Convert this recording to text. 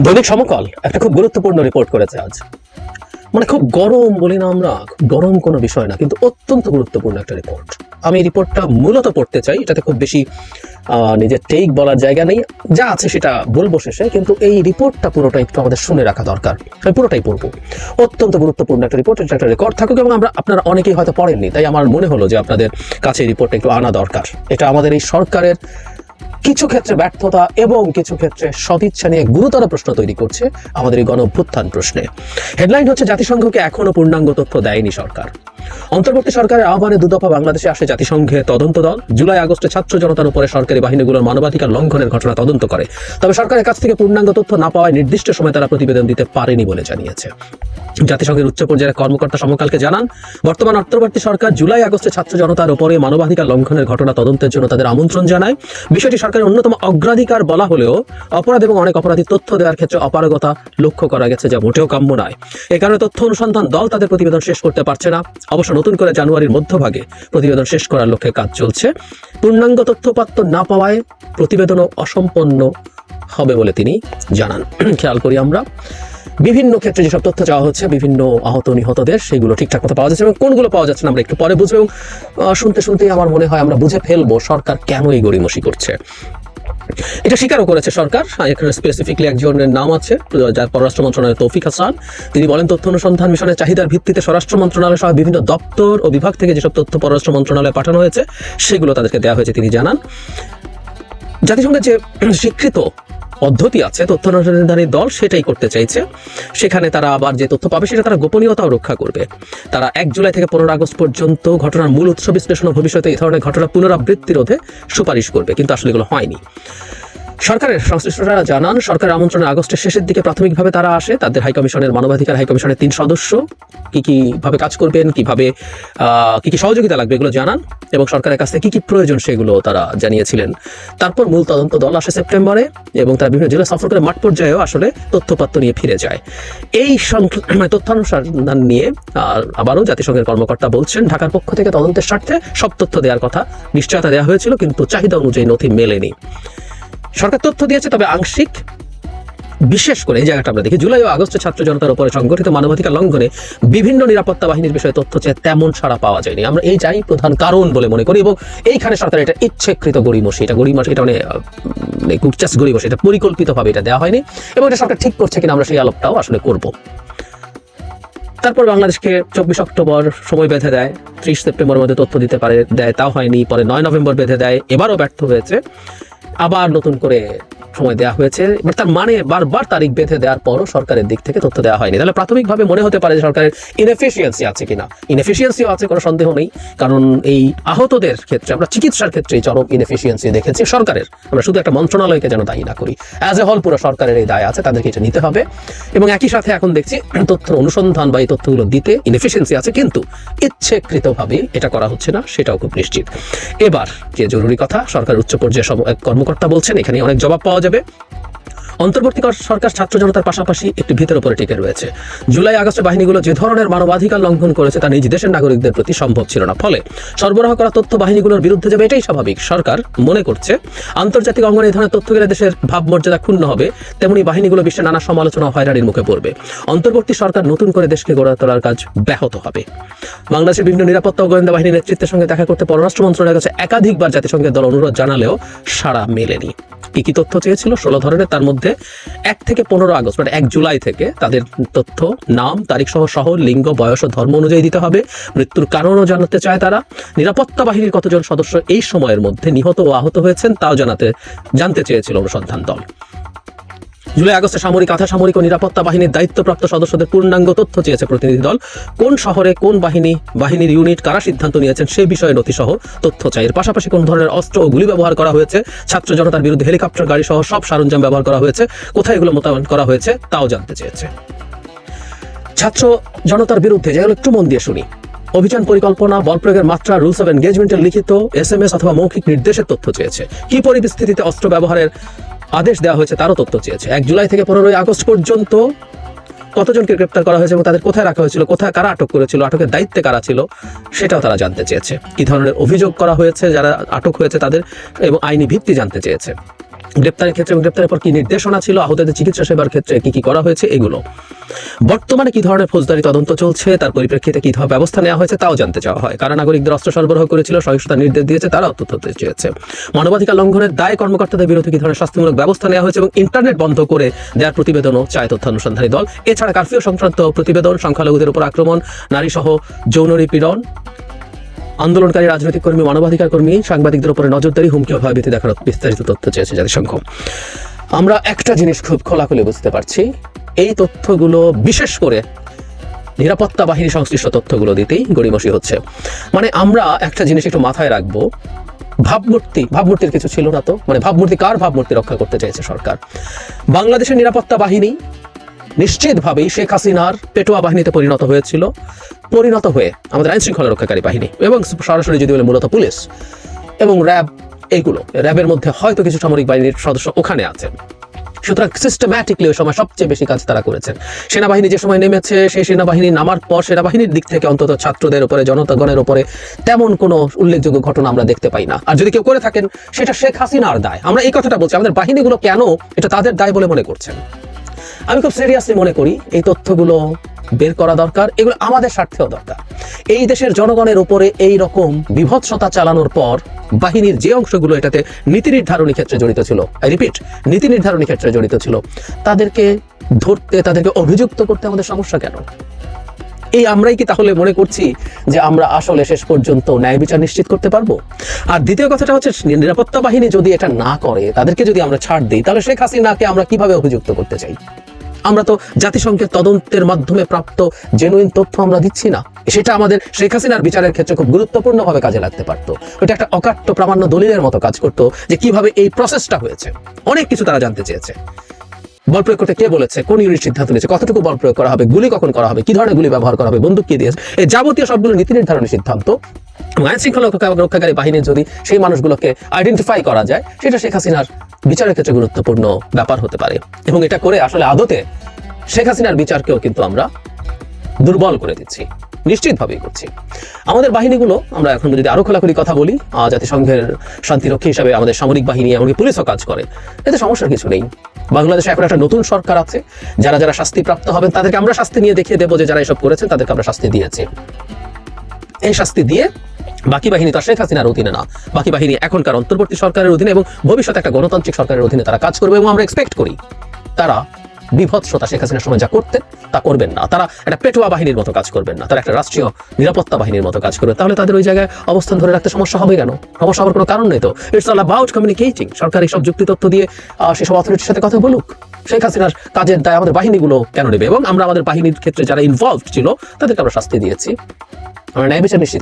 দৈনিক সমকাল একটা খুব গুরুত্বপূর্ণ রিপোর্ট করেছে আজ। মানে খুব গরম বলি না আমরা, খুব গরম কোনো বিষয় না, কিন্তু অত্যন্ত গুরুত্বপূর্ণ একটা রিপোর্ট। আমি এই রিপোর্টটা মূলত পড়তে চাই, এটাতে খুব বেশি নিজের টেক বলার জায়গা নেই, যা আছে সেটা বলবো শেষে, কিন্তু এই রিপোর্টটা পুরোটা একটু আমাদের শুনে রাখা দরকার। আমি পুরোটাই পড়বো, অত্যন্ত গুরুত্বপূর্ণ একটা রিপোর্ট, এটা একটা রেকর্ড থাকুক, এবং আপনারা অনেকেই হয়তো পড়েননি, তাই আমার মনে হলো যে আপনাদের কাছে এই রিপোর্টটা একটু আনা দরকার। এটা আমাদের এই সরকারের কিছু ক্ষেত্রে ব্যর্থতা এবং কিছু ক্ষেত্রে সদিচ্ছা নিয়ে গুরুতর প্রশ্ন তৈরি করছে আমাদের এই গণঅভ্যুত্থান প্রশ্নে। হেডলাইন হচ্ছে, জাতিসংঘকে এখনো পূর্ণাঙ্গ তথ্য দেয়নি সরকার। অন্তর্বর্তী সরকারের আহ্বানে দুদফা বাংলাদেশে আসে জাতিসংঘের তদন্ত দল। জুলাই আগস্টে ছাত্র জনতার উপরে সরকারি বাহিনীগুলোর মানবাধিকার লঙ্ঘনের ঘটনা তদন্ত করে, তবে সরকারের কাছ থেকে পূর্ণাঙ্গ তথ্য না পাওয়ায় নির্দিষ্ট সময় তারা প্রতিবেদন দিতে পারেনি বলে জানিয়েছে। জাতিসংঘের উচ্চ পর্যায়ের কর্মকর্তা সমকালকে জানান, বর্তমান অন্তর্বর্তী সরকার জুলাই আগস্টে ছাত্র জনতার উপরে মানবাধিকার লঙ্ঘনের ঘটনা তদন্তের জন্য তাদের আমন্ত্রণ জানায়। বিষয়টি সরকারের অন্যতম অগ্রাধিকার বলা হলেও অপরাধ এবং অনেক অপরাধী তথ্য দেওয়ার ক্ষেত্রে অপারগতা লক্ষ্য করা গেছে, যা মোটেও কাম্য নয়। এ কারণে তথ্য অনুসন্ধান দল তাদের প্রতিবেদন শেষ করতে পারছে না। অবশ্য নতুন করে জানুয়ারির মধ্যভাগে প্রতিবেদন শেষ করার লক্ষ্যে কাজ চলছে। পূর্ণাঙ্গ তথ্যপাত্র না পাওয়ায় প্রতিবেদনও অসম্পন্ন হবে বলে তিনি জানান। খেয়াল করি আমরা, বিভিন্ন ক্ষেত্রে যেসব তথ্য চাওয়া হচ্ছে, বিভিন্ন আহত নিহতদের, সেগুলো ঠিকঠাক মতো পাওয়া যাচ্ছে এবং কোনগুলো পাওয়া যাচ্ছে না আমরা একটু পরে বুঝবো। এবং শুনতে শুনতেই আমার মনে হয় আমরা বুঝে ফেলবো সরকার কেন এই গড়িমসি করছে। এটা স্বীকারও করেছে সরকার। এখানে স্পেসিফিকলি একজনের নাম আছে, যার পররাষ্ট্র মন্ত্রণালয়ের তৌফিক হাসান। তিনি বলেন, তথ্য অনুসন্ধান মিশনের চাহিদার ভিত্তিতে স্বরাষ্ট্র মন্ত্রণালয় সহ বিভিন্ন দপ্তর ও বিভাগ থেকে যেসব তথ্য পররাষ্ট্র মন্ত্রণালয়ে পাঠানো হয়েছে সেগুলো তাদেরকে দেওয়া হয়েছে। তিনি জানান, জাতিসংঘের যে স্বীকৃত পদ্ধতি আছে তথ্য অনুসন্ধানী দল সেটাই করতে চাইছে। সেখানে তারা আবার যে তথ্য পাবে সেটা তারা গোপনীয়তাও রক্ষা করবে। তারা 1 জুলাই থেকে 15 আগস্ট পর্যন্ত ঘটনার মূল উৎস বিশ্লেষণ ও ভবিষ্যতে এই ধরনের ঘটনা পুনরাবৃত্তি রোধে সুপারিশ করবে, কিন্তু আসলে এগুলো হয়নি। সরকারের সংশ্লিষ্টরা জানান, সরকারের আমন্ত্রণে আগস্টের শেষের দিকে প্রাথমিকভাবে তারা আসে। তাদের হাইকমিশনের মানবাধিকার হাইকমিশনের 3 সদস্য কিভাবে কাজ করবেন, কি কি সহযোগিতা লাগবে এগুলো জানান, এবং সরকারের কাছ থেকে কি প্রয়োজন সেগুলো তারা জানিয়েছিলেন। তারপর মূল তদন্ত দল আসে সেপ্টেম্বরে, এবং তারা বিভিন্ন জেলা সফর করে মাঠ পর্যায়েও আসলে তথ্যপাত্র নিয়ে ফিরে যায়। এই তথ্যানুসন্ধান নিয়ে আবারও জাতিসংঘের কর্মকর্তা বলছেন, ঢাকার পক্ষ থেকে তদন্তের স্বার্থে সব তথ্য দেওয়ার কথা নিশ্চয়তা দেওয়া হয়েছিল, কিন্তু চাহিদা অনুযায়ী নথি মেলেনি। সরকার তথ্য দিয়েছে, তবে আংশিক। বিশেষ করে এই জায়গাটা আমরা দেখি, জুলাই ও আগস্টে ছাত্র জনতার উপরে সংগঠিত মানবাধিকার লঙ্ঘনে বিভিন্ন নিরাপত্তা বাহিনীর বিষয়ে তথ্য চেয়ে তেমন সাড়া পাওয়া যায়নি। আমরা এই যাই প্রধান কারণ বলে মনে করি, এবং এইখানে সরকার এটা ইচ্ছেকৃত গড়িমসি, এটা গড়িমসি, এটা পরিকল্পিতভাবে এটা দেওয়া হয়নি, এবং এটা সরকার ঠিক করছে কিনা আমরা সেই আলোকটাও আসলে করব। তারপর বাংলাদেশকে 24 অক্টোবর সময় বেঁধে দেয়, 30 সেপ্টেম্বরের মধ্যে তথ্য দিতে দেয়, তাও হয়নি। পরে 9 নভেম্বর বেঁধে দেয়, এবারও ব্যর্থ হয়েছে। আবার নতুন করে সময় দেওয়া হয়েছে, বাট তার মানে বারবার তারিখ বেঁধে দেওয়ার পরও সরকারের দিক থেকে তথ্য দেওয়া হয়নি। তাহলে প্রাথমিকভাবে মনে হতে পারে যে সরকারের ইনএফিসিয়েন্সি আছে কিনা। ইনএফিসিয়েন্সিও আছে, কোনো সন্দেহ নেই, কারণ এই আহতদের ক্ষেত্রে আমরা চিকিৎসার ক্ষেত্রে চরম ইনএফিসিয়েন্সি দেখেছি সরকারের। আমরা শুধু একটা মন্ত্রণালয়কে যেন দায়ী না করি, অ্যাজ এ হোল পুরো সরকারের এই দায় আছে, তাদেরকে এটা নিতে হবে। এবং একই সাথে এখন দেখছি তথ্য অনুসন্ধান বা এই তথ্যগুলো দিতে ইনএফিসিয়েন্সি আছে, কিন্তু ইচ্ছেকৃতভাবে এটা করা হচ্ছে না, সেটাও খুব নিশ্চিত। এবার যে জরুরি কথা, সরকার উচ্চ পর্যায়ে কর্মকর্তা বলছেন এখানে অনেক জবাব পাওয়া যাবে। অন্তর্বর্তী সরকার ছাত্র জনতার পাশাপাশি একটি ভিতের উপরে টিকে রয়েছে। জুলাই আগস্টে বাহিনীগুলো যে ধরনের মানবাধিকার লঙ্ঘন করেছে তা নিজ দেশের নাগরিকদের প্রতি সম্ভব ছিল না, ফলে সরবরাহ করা তথ্য বাহিনীগুলোর বিরুদ্ধে যাবে, এটাই স্বাভাবিক। সরকার মনে করছে আন্তর্জাতিক অঙ্গনে এই ধরনের তথ্য গেলে দেশের ভাবমর্যাদা ক্ষুণ্ণ হবে, তেমনি বাহিনীগুলো বিশ্বের নানা সমালোচনা হয়রানির মুখে পড়বে। অন্তর্বর্তী সরকার নতুন করে দেশকে গড়ে তোলার কাজ ব্যাহত হবে। বাংলাদেশের বিভিন্ন নিরাপত্তা ও গোয়েন্দা বাহিনীর নেতৃত্বের সঙ্গে দেখা করতে পররাষ্ট্র মন্ত্রণালয়ের কাছে একাধিকবার জাতিসংঘের দল অনুরোধ জানালেও সাড়া মেলেনি। কি তথ্য চেয়েছিল? 16 ধরনের, তার মধ্যে 1 থেকে 15 আগস্ট মানে 1 জুলাই থেকে তাদের তথ্য, নাম, তারিখ সহ শহর, লিঙ্গ, বয়স ও ধর্ম অনুযায়ী দিতে হবে। মৃত্যুর কারণও জানতে চায় তারা। নিরাপত্তা বাহিনীর কতজন সদস্য এই সময়ের মধ্যে নিহত ও আহত হয়েছেন তাও জানতে চেয়েছিল অনুসন্ধান দল। জুলাই আগস্টে সামরিক, আধা সামরিক ও নিরাপত্তা বাহিনীর দায়িত্বপ্রাপ্ত সদস্যদের পূর্ণাঙ্গ তথ্য চেয়েছে প্রতিনিধি দল। কোন শহরে কোন বাহিনীর ইউনিট কারা সিদ্ধান্ত নিয়েছেন সে বিষয়ে নথিসহ তথ্য চাই। এর পাশাপাশি কোন ধরনের অস্ত্র ও গুলি ব্যবহার করা হয়েছে, ছাত্র জনতার বিরুদ্ধে হেলিকপ্টার, গাড়ি সহ সব সরঞ্জাম ব্যবহার করা হয়েছে, কোথায় এগুলো মোতায়েন করা হয়েছে তাও জানতে চেয়েছে। ছাত্র জনতার বিরুদ্ধে যেগুলো একটু মন দিয়ে শুনি, অভিযান পরিকল্পনা, বল প্রয়োগের মাত্রা, রুলস অফ এনগেজমেন্টের লিখিত, SMS অথবা মৌখিক নির্দেশের তথ্য চেয়েছে। কি পরিস্থিতিতে অস্ত্র ব্যবহারের আদেশ দেওয়া হয়েছে তারও তথ্য চেয়েছে। 1 জুলাই থেকে 15 আগস্ট পর্যন্ত কতজনকে গ্রেপ্তার করা হয়েছে এবং তাদের কোথায় রাখা হয়েছিল, কোথায় কারা আটক করেছিল, আটকের দায়িত্বে কারা ছিল সেটাও তারা জানতে চেয়েছে। কি ধরনের অভিযোগ করা হয়েছে যারা আটক হয়েছে তাদের, এবং আইনি ভিত্তি জানতে চেয়েছে। গ্রেপ্তারের ক্ষেত্রে এবং গ্রেপ্তারের পর কি নির্দেশনা ছিল, আহতদের চিকিৎসা সেবার ক্ষেত্রে কি কি করা হয়েছে, এগুলো বর্তমানে কি ধরনের ফৌজদারি তদন্ত চলছে, তার পরিপ্রেক্ষিতে কি ধরনের ব্যবস্থা নেওয়া হয়েছে তাও জানতে চাওয়া হয়। কারা নাগরিকদের অস্ত্র সরবরাহ করেছিল, সহিংসতার নির্দেশ দিয়েছে, তারাও তথ্য দিতে চেয়েছে। মানবাধিকার লঙ্ঘনের দায় কর্মকর্তাদের বিরুদ্ধে কি ধরনের শাস্তিমূলক ব্যবস্থা নেওয়া হয়েছে এবং ইন্টারনেট বন্ধ করে দেওয়ার প্রতিবেদনও চায় তথ্য অনুসন্ধানী দল। এছাড়া কারফিউ সংক্রান্ত প্রতিবেদন, সংখ্যালঘুদের উপর আক্রমণ, নারী সহ যৌন নিপীড়ন, আন্দোলনকারী রাজনৈতিক কর্মী, মানবাধিকার কর্মী, সাংবাদিকদের উপরে নজরদারি, হুমকি ও ভয়ভীতি দেখার বিস্তারিত তথ্য চেয়েছে জাতিসংঘ। আমরা একটা জিনিস খুব খোলাখুলি বুঝতে পারছি, এই তথ্যগুলো বিশেষ করে নিরাপত্তা বাহিনী সংশ্লিষ্ট তথ্যগুলো দিতেই গড়িমসি হচ্ছে। মানে আমরা একটা জিনিস একটু মাথায় রাখবো, ভাবমূর্তির কিছু ছিল না তো? মানে কার ভাবমূর্তি রক্ষা করতে চেয়েছে সরকার? বাংলাদেশের নিরাপত্তা বাহিনী নিশ্চিতভাবেই শেখ হাসিনার পেটোয়া বাহিনীতে পরিণত হয়ে আমাদের আইন শৃঙ্খলা রক্ষাকারী বাহিনী এবং সরাসরি যদি বলে মূলত পুলিশ এবং র্যাব, এইগুলো র্যাবের মধ্যে হয়তো কিছু সামরিক বাহিনীর সদস্য ওখানে আছেন। সুতরাং সিস্টেম্যাটিকলি ওই সময় সবচেয়ে বেশি কাজ তারা করেছেন। সেনাবাহিনী যে সময় নেমেছে, সেই সেনাবাহিনী নামার পর সেনাবাহিনীর দিক থেকে অন্তত ছাত্রদের উপরে, জনতাগণের উপরে তেমন কোনো উল্লেখযোগ্য ঘটনা আমরা দেখতে পাই না। আর যদি কেউ করে থাকেন সেটা শেখ হাসিনার দায়। আমরা এই কথাটা বলছি, আমাদের বাহিনীগুলো কেন এটা তাদের দায় বলে মনে করছেন? আমি খুব সিরিয়াসলি মনে করি এই তথ্যগুলো বের করা দরকার, এগুলো আমাদের স্বার্থেও দরকার। এই দেশের জনগণের উপরে এই রকম বিভৎসতা চালানোর পর বাহিনীর যে অংশগুলো এটাতে নীতি নির্ধারণী ক্ষেত্রে জড়িত ছিল, নীতি নির্ধারণী ক্ষেত্রে জড়িত ছিল, তাদেরকে ধরতে, তাদেরকে অভিযুক্ত করতে আমাদের সমস্যা কেন? এই আমরাই কি তাহলে মনে করছি যে আমরা আসলে শেষ পর্যন্ত ন্যায় বিচার নিশ্চিত করতে পারবো? আর দ্বিতীয় কথাটা হচ্ছে, নিরাপত্তা বাহিনী যদি এটা না করে, তাদেরকে যদি আমরা ছাড় দিই, তাহলে শেখ হাসিনাকে আমরা কিভাবে অভিযুক্ত করতে চাই? আমরা তো জাতিসংঘের তদন্তের মাধ্যমে প্রাপ্ত জেনুইন তথ্য আমরা দিচ্ছি না। সেটা আমাদের শেখ হাসিনার বিচারের ক্ষেত্রে খুব গুরুত্বপূর্ণভাবে কাজে লাগতে পারতো। ওটা একটা অকাট্য প্রামাণ্য দলিলের মতো কাজ করতো যে কিভাবে এই প্রসেসটা হয়েছে। অনেক কিছু তারা জানতে চেয়েছে। বল প্রয়োগ করতে কে বলেছে, কোন ইউনিট সিদ্ধান্ত নিয়েছে, কতটুকু বল প্রয়োগ করা হবে, গুলি কখন করা হবে, কি ধরনের গুলি ব্যবহার করা হবে, বন্দুক কে দিয়েছে, এই যাবতীয় সবগুলো নীতি নির্ধারণী সিদ্ধান্ত আইন শৃঙ্খলা রক্ষাকারী বাহিনীর যদি সেই মানুষগুলোকে আইডেন্টিফাই করা যায়, সেটা শেখ হাসিনার বিচারের ক্ষেত্রে গুরুত্বপূর্ণ ব্যাপার হতে পারে। এবং এটা করে আসলে আদতে শেখ হাসিনার বিচারকেও কিন্তু আমরা দুর্বল করে দিচ্ছি, নিশ্চিতভাবেই করছি। আমাদের বাহিনীগুলো, আমরা এখন যদি আরো খোলাখুলি কথা বলি, জাতিসংঘের শান্তিরক্ষী হিসাবে আমাদের সামরিক বাহিনী, এমনকি পুলিশও কাজ করে, এতে সমস্যার কিছু নেই। বাংলাদেশে এখন একটা নতুন সরকার আছে, যারা শাস্তিপ্রাপ্ত হবেন তাদেরকে আমরা শাস্তি নিয়ে দেখিয়ে দেবো যে যারা এসব করেছেন তাদেরকে আমরা শাস্তি দিয়েছি। এই শাস্তি দিয়ে বাকি বাহিনী তো শেখ হাসিনার অধীনে না, বাকি বাহিনী এখনকার অন্তর্বর্তী সরকারের অধীনে এবং ভবিষ্যতে একটা গণতান্ত্রিক সরকারের অধীনে তারা কাজ করবে। এবং আমরা এক্সপেক্ট করি তারা বিভৎসতা শেখ হাসিনার সময় যা করতেন তা করবেন না। তারা একটা পেটোয়া বাহিনীর মতো কাজ করবেন না, তারা একটা রাষ্ট্রীয় নিরাপত্তা বাহিনীর মতো কাজ করবে। তাহলে তাদের ওই জায়গায় অবস্থান ধরে রাখতে সমস্যা হবে কেন? সমস্যা হওয়ার কোনো কারণ নেই তো। It's all about communicating. সরকার এইসব যুক্তি তথ্য দিয়ে সেসব অথরিটির সাথে কথা বলুক। শেখ হাসিনার কাজের দায় আমাদের বাহিনীগুলো কেন নেবে? এবং আমরা আমাদের বাহিনীর ক্ষেত্রে যারা ইনভলভড ছিল তাদেরকে আমরা শাস্তি দিয়েছি। আমরা ন্যায় বিচার নিশ্চিত